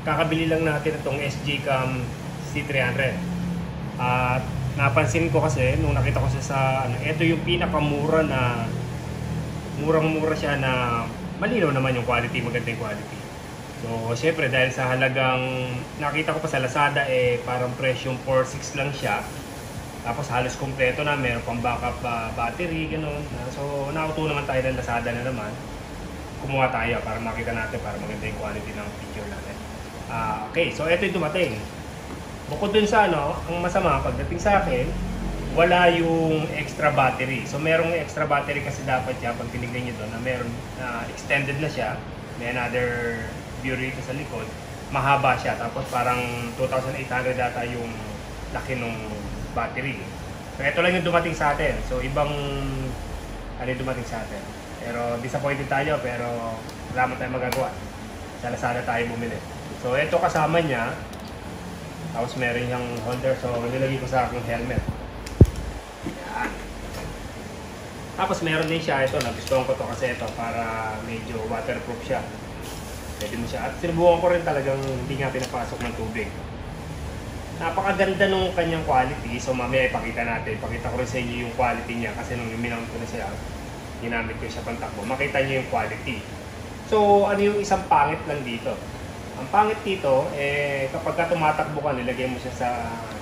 kakabili lang natin itong SG Cam C300. At napansin ko kasi nung nakita ko siya sa ito yung pinakamura na murang-mura siya na malinaw naman yung quality, maganda yung quality. So, syempre dahil sa halagang nakita ko pa sa Lazada parang presyong 4.6 lang siya. Tapos halos kompleto na, meron pang backup battery, gano'n. So, nauto naman tayo ng Lazada na naman. Kumuha tayo para makita natin, para maganda yung quality ng picture natin. Okay, so ito yung dumating. Bukod dun sa ang masama pagdating sa akin, wala yung extra battery. So merong extra battery kasi dapat siya, pag tinignan nyo doon, na meron extended na siya. May another view rito sa likod. Mahaba siya, tapos parang 2,800 data yung laki ng battery. So ito lang yung dumating sa atin. So ibang yung dumating sa atin. Pero disappointed tayo, pero wala mo tayong magagawa. Sa Lazada tayo bumili. So ito kasama niya. Tapos meron yung holder, so nilagay ko sa aking helmet. Yan. Tapos meron din siya, ito, nagustuhan ko to kasi ito para medyo waterproof siya. Pwede mo siya. At sinubukan ko rin talagang hindi nga pinapasok ng tubig. Napakaganda nung kanyang quality. So mamaya ipakita natin. Ipakita ko rin sa inyo yung quality niya kasi nung minount ko na siya, ginamit ko siya pantakbo. Makita niyo yung quality. So ano yung isang pangit lang dito? Ang pangit dito, kapag ka tumatakbo ka, nilagay mo siya sa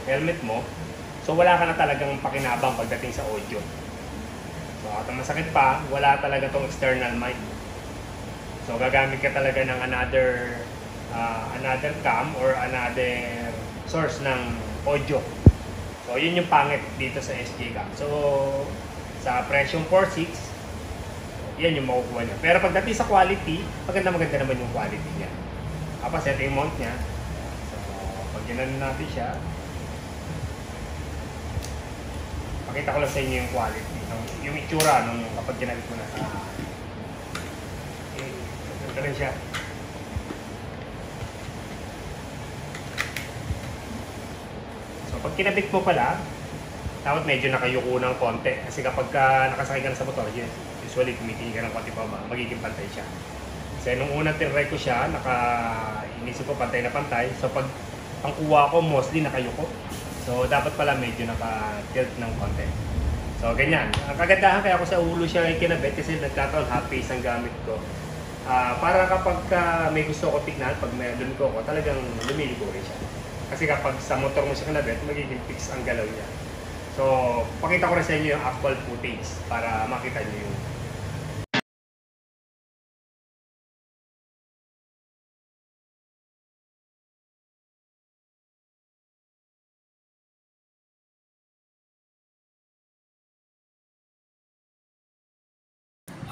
helmet mo, so wala ka na talagang pakinabang pagdating sa audio. So at ang masakit pa, wala talaga tong external mic. So gagamit ka talaga ng another cam or another source ng audio. So yun yung pangit dito sa SG Cam. So sa presyong 4.6, yan yung makukuha niya. Pero pagdating sa quality, maganda naman yung quality niya. Tapos ito yung mount niya. So pag ginanon natin siya, pakita ko lang sa inyo yung quality, yung itsura nung kapag ginamit mo na sa ito rin siya. So pag kinabit mo pala, dapat medyo nakayuko ng konti kasi kapag nakasakay ka na sa motor, usually tumitingin ka ng konti pa, magiging pantay siya. Kasi nung unang tinry ko siya, inisip ko pantay na pantay. So pag ang kuha ko, mostly nakayuko. So dapat pala medyo naka-tilt ng konti. So ganyan. Ang kagandahan kaya ako sa ulo siya kinabit kasi nagkataon half face ang gamit ko. Para kapag may gusto ko tignan, pag may lumiko ko, talagang lumiligo rin siya. Kasi kapag sa motor mo siya kinabit, magiging fix ang galaw niya. So pakita ko rin sa inyo yung actual footage para makita niyo yung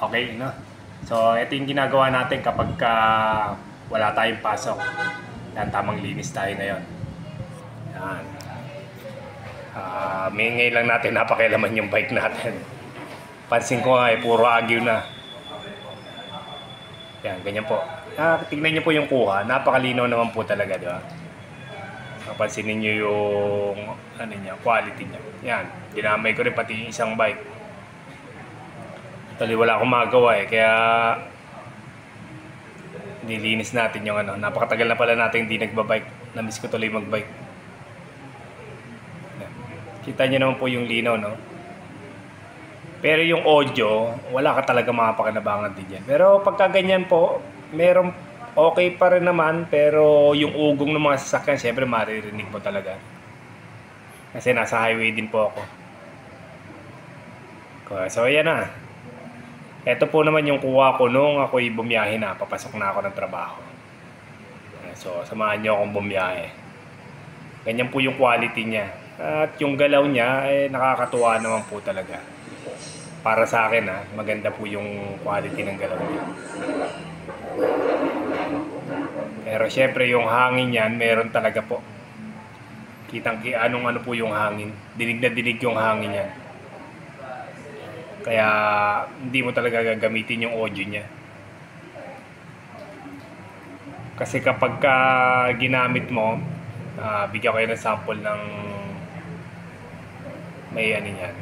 okay, no? So, ito yung ginagawa natin kapag wala tayong pasok. Yan, tamang linis tayo ngayon. Yan. May lang natin napakialaman yung bike natin. Pansin ko nga puro agyo na. Yan, ganyan po. Tignan nyo po yung kuha. Napakalinaw naman po talaga, di ba? Pansinin nyo yung quality niya. Yan, ginamay ko rin pati yung isang bike. Actually, wala akong magawa kaya nilinis natin yung napakatagal na pala natin hindi nagbabike. Namiss ko tuloy magbike. Kita nyo naman po yung linaw, no? Pero yung audio, wala ka talaga makapakinabangan din yan. Pero pagka ganyan po, meron okay pa rin naman, pero yung ugong ng mga sasakyan, syempre maririnig mo talaga. Kasi nasa highway din po ako. So ayan na. Ito po naman yung kuha ko nung ako'y bumiyahe na, papasok na ako ng trabaho. So, samahan nyo akong bumiyahe. Ganyan po yung quality niya. At yung galaw niya, nakakatuwa naman po talaga. Para sa akin, maganda po yung quality ng galaw niya. Pero syempre yung hangin niyan, meron talaga po. Kitang anong po yung hangin. Dinig na dinig yung hangin niyan. Kaya hindi mo talaga gagamitin yung audio niya. Kasi kapag ginamit mo, bigyan ko kayo ng sample ng may niyan.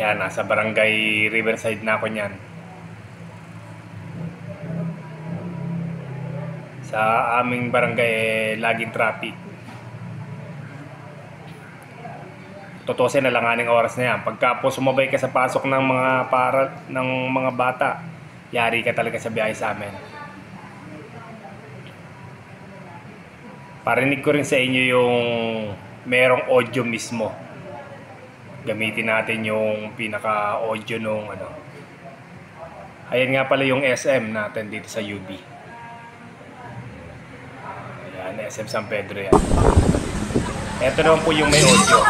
Yan, nasa barangay Riverside na ako niyan. Sa aming barangay laging traffic. Tutusin na langaning oras na yan. Pagka po sumabay ka sa pasok ng mga bata, yari ka talaga sa biyahe sa amin. Parinig ko rin sa inyo yung merong audio mismo. Gamitin natin yung pinaka-audio nung ano. Ayan nga pala yung SM natin dito sa UB. Ayan, SM San Pedro yan. Ito naman po yung may audio.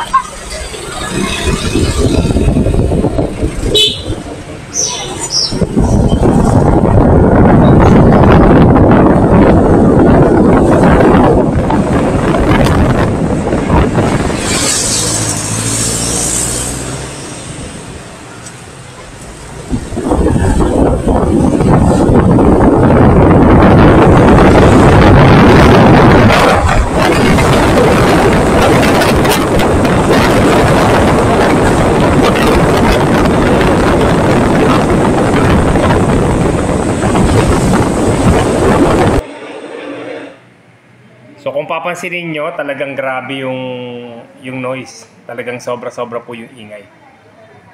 So kung papansinin nyo, talagang grabe yung noise. Talagang sobra-sobra po yung ingay.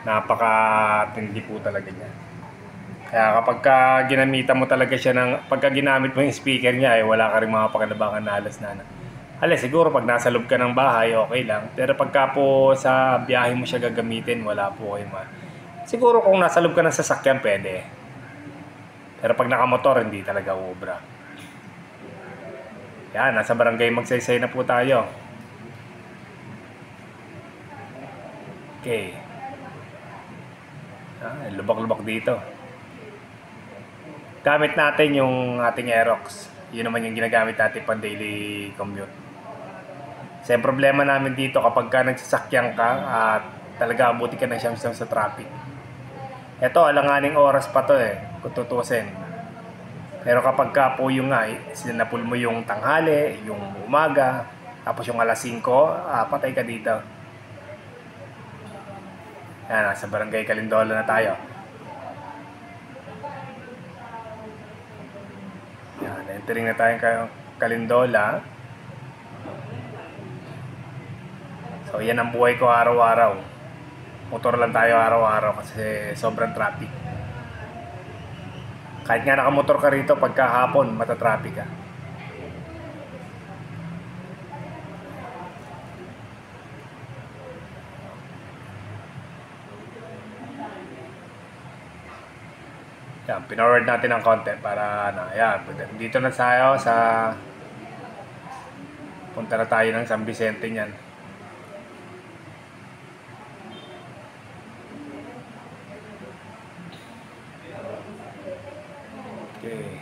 Napaka-tindi po talaga niya. Kaya kapag ginamitan mo talaga siya pagka ginamit mo yung speaker niya, wala ka rin mga pakinabangan na alas na. Siguro pag nasa loob ka ng bahay, okay lang. Pero pagka po sa biyahe mo siya gagamitin, wala po kayo Siguro kung nasa loob ka ng sasakyan, pwede. Pero pag nakamotor, hindi talaga ubra. Yan, nasa barangay Magsaysay na po tayo. Okay. Lubak-lubak dito. Gamit natin yung ating Aerox. Yun naman yung ginagamit natin pang daily commute. Kasi problema namin dito kapag nagsasakyan ka at talaga abuti ka ng siyam-siyam sa traffic. Ito, alanganing oras pa to kung tutusin. Pero kapag ka po yung sinapul mo yung tanghali, yung umaga, tapos yung alas 5, patay ka dito. Yan, nasa barangay Calindola na tayo. Yan, entering na tayo Calindola. So yan ang buhay ko araw-araw. Motor lang tayo araw-araw kasi sobrang traffic. Kahit nga nakamotor ka rito, pagkahapon, matatraffic ka. Yan, pinorward natin ang content para yan. Dito na tayo punta na tayo ng San Vicente niyan. Okay.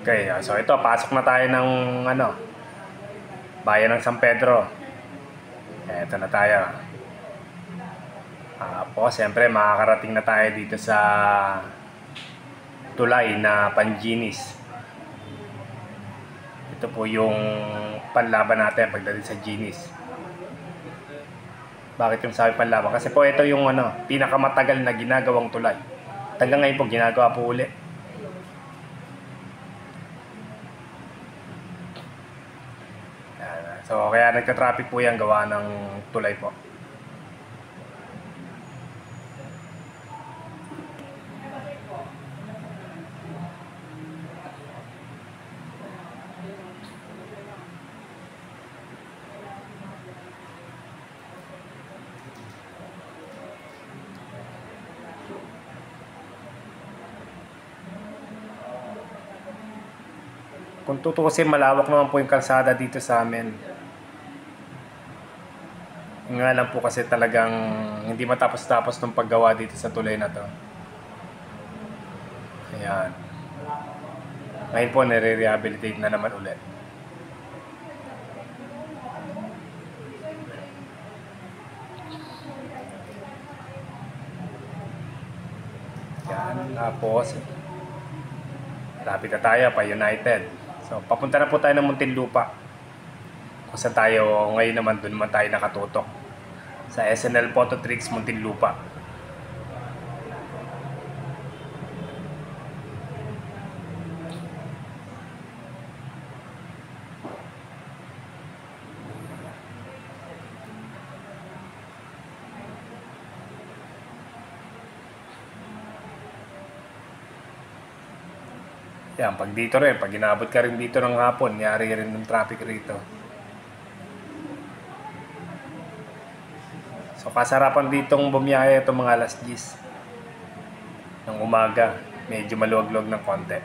Okay, so ito, pasok na tayo ng bayan ng San Pedro. Ito na tayo. Siyempre makakarating na tayo dito sa tulay na Panginis. Ito po yung panlaban natin pagdating sa Ginis. Bakit yung sabi panlaban? Kasi po ito yung pinakamatagal na ginagawang tulay. Hanggang ngayon po ginagawa po uli. So kaya nagka-traffic po yan gawa ng tulay po. Kung tutusin, malawak naman po yung kalsada dito sa amin. Nga lang po kasi talagang hindi matapos-tapos ng paggawa dito sa tulay na to. Ayan. Ngayon po nire-rehabilitate na naman ulit. Yan, tapos lapit na tayo pa United. So papunta na po tayo ng Muntinlupa. Kung saan tayo ngayon naman, doon naman tayo nakatutok sa SNL Photo Tricks Muntinlupa. Yan, pag dito rin, pag inabot ka rin dito ng hapon, yari rin ng traffic rito. So, kasarapan ditong bumiyahe itong mga alas 10 ng umaga. Medyo maluwag-luwag ng konti.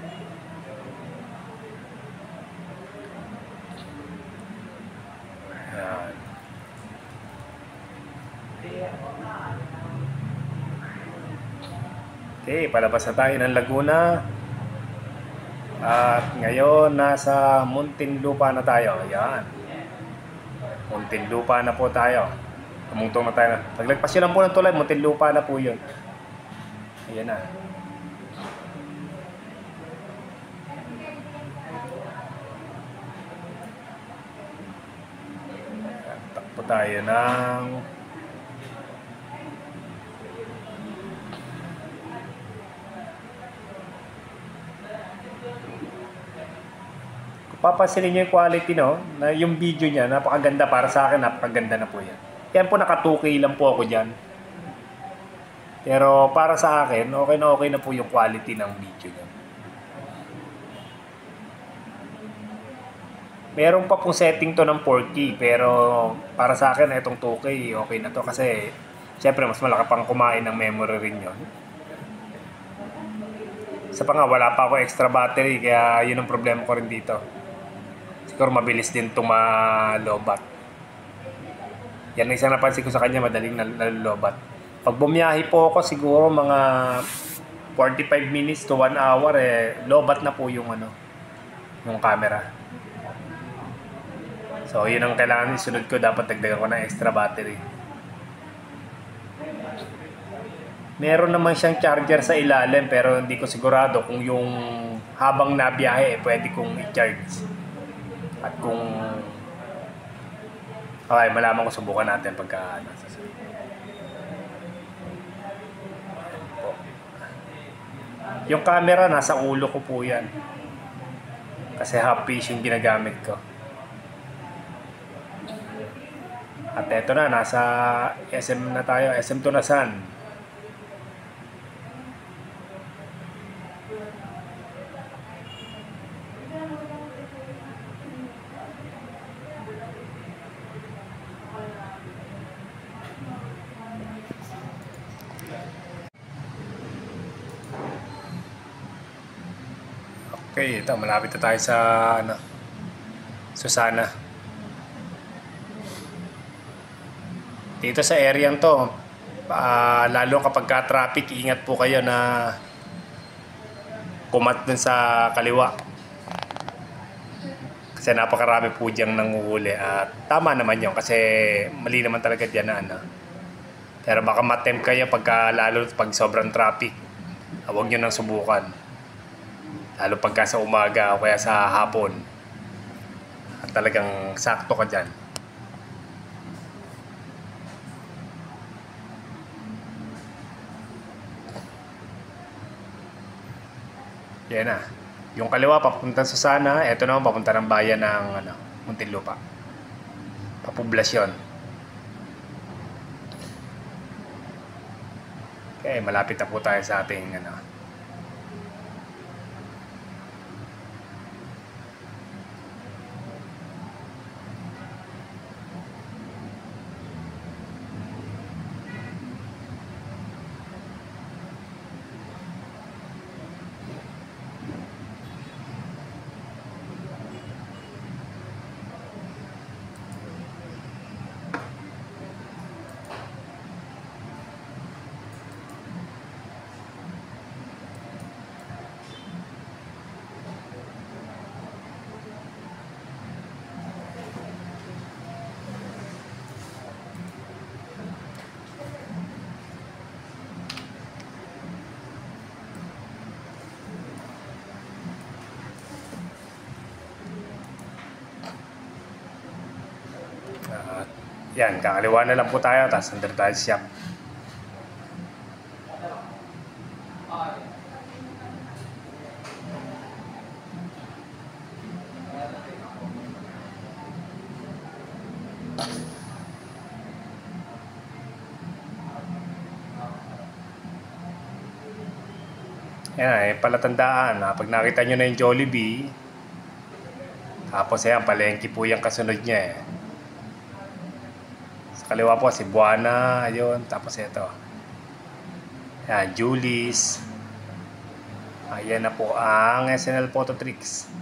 Yan. Okay, palabas na tayo ng Laguna. At ngayon, nasa Muntinlupa na tayo. Ayan. Muntinlupa na po tayo. Tumungtong na tayo. Paglagpas yun lang po ng tulay, Muntinlupa na po yun. Ayan na. Takbo tayo ng papansinin nyo yung quality, no? Na yung video niya, napakaganda para sa akin, napakaganda na po yan. Yan po, naka 2K lang po ako dyan. Pero para sa akin, okay na po yung quality ng video niya. Meron pa pong setting to ng 4K, pero para sa akin, itong 2K, okay na to. Kasi, syempre, mas malaki pang kumain ng memory rin yun. Isa pa nga, wala pa ako extra battery, kaya yun ang problema ko rin dito. Siguro mabilis din tumalobat. Yan ang isang napansin ko sa kanya, madaling nalolobat. Pag bumiyahe po ako, siguro mga 45 minutes to 1 hour, lobat na po yung yung camera. So, yun ang kailangan isunod ko. Dapat dagdagan ko ng extra battery. Meron naman siyang charger sa ilalim, pero hindi ko sigurado kung yung habang nabiyahe, pwede kong i-charge. At kung okay, malaman ko, subukan natin pagka nasa po. Yung camera nasa ulo ko po yan. Kasi half piece yung ginagamit ko. At eto na, nasa SM na tayo, SM Tunasan. Okay, ito, malapit na tayo sa Susana. Dito sa area to, lalo kapag ka-traffic, ingat po kayo na kumat dun sa kaliwa. Kasi napakarami po diyang nanguhuli. At tama naman yun, kasi mali naman talaga dyan na Pero baka matempt kayo lalo pag sobrang traffic. Huwag nyo nang subukan. Lalo pagka sa umaga o kaya sa hapon. At talagang sakto ka dyan. Yan na. Yung kaliwa papunta sa Susana, eto naman papunta ng bayan ng Muntinlupa. Papoblasyon. Okay, malapit na po tayo sa ating Yan, kakaliwa na lang po tayo, tapos under tayo sa shop. Yan, palatandaan na pag nakita nyo na yung Jollibee, tapos ayan, palengke po yung kasunod niya eh. Sa kaliwa po, Cebuana, ayun, tapos ito. Yan, Julie's. Ayan na po ang SNL Photo Tricks.